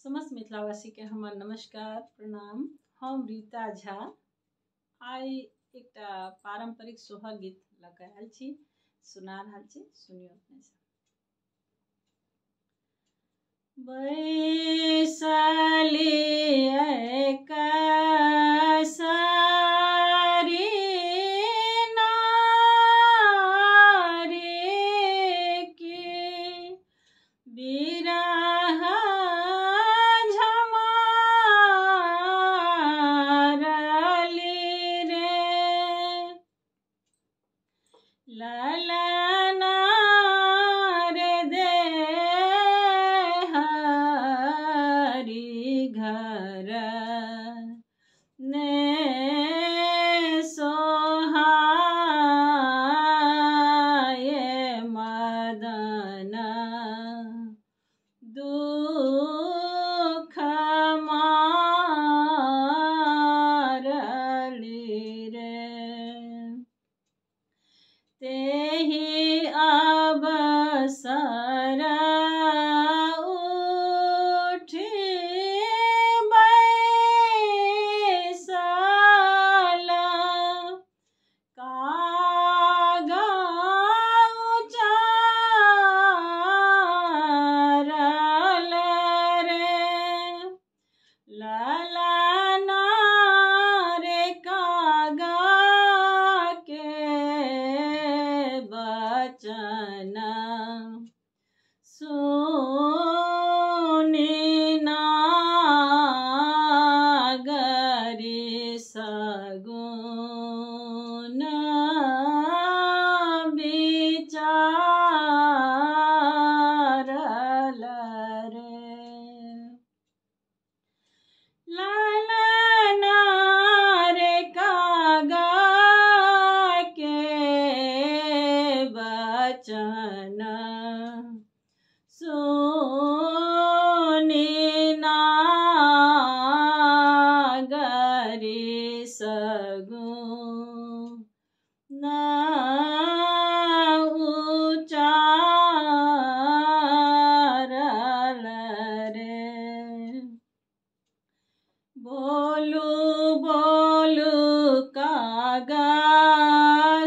समस्त मिथिलावासी के हमर नमस्कार प्रणाम। हम रीता झा आई एकटा पारंपरिक सोहर गीत लग आयल छी, सुना रहल छी, सुनियो अपने से। बैसली कसरी नारी की बिरह झमारली रे, ललना रे देहरी घर ने सोहाए मदन दुख मारली रे, तेहि अवसर उठी बैसल कागा उचारल रे, ललना रे कागा के बचन सुनि नागरी सगुन विचारल रे, ललना रे कागा के बचन सुनि नागरी सगुन उचारल रे, बोलू बोलू कागा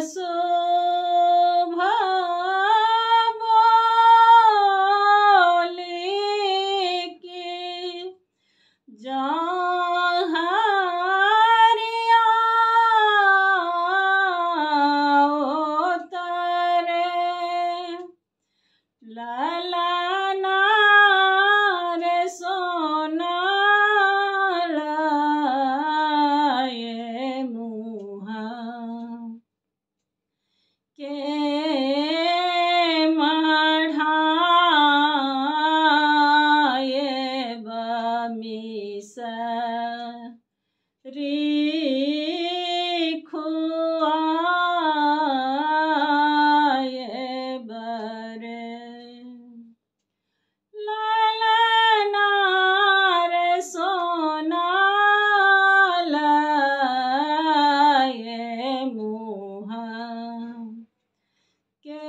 शुभ बोली की जहरिया उतरे, ललना रे सोनालय मुँह के मढ़ाए बमिसरी खुआए बरे, ललना रे सोनालय मुँह के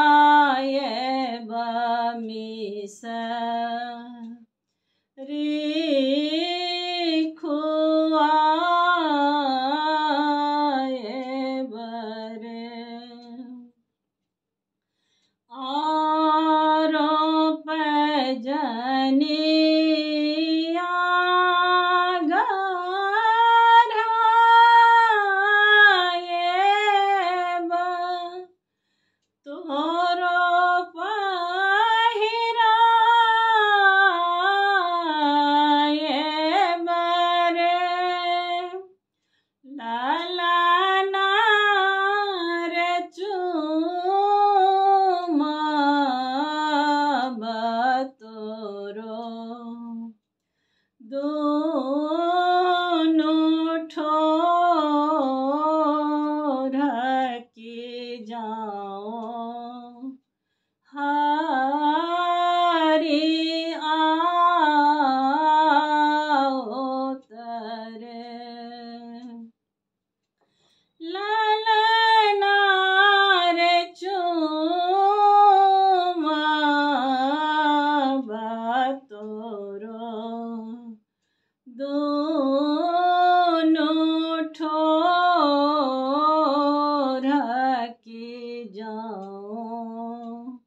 मढ़ाए बमिसरी खुआए बरे, औरों पैजनिया गढ़ाए तोरो पहिराए बरे, ललना रे चूमब तोरो दुनू ठोर की जाओ हरि आओ तरे, ललना रे चूम जाऊं।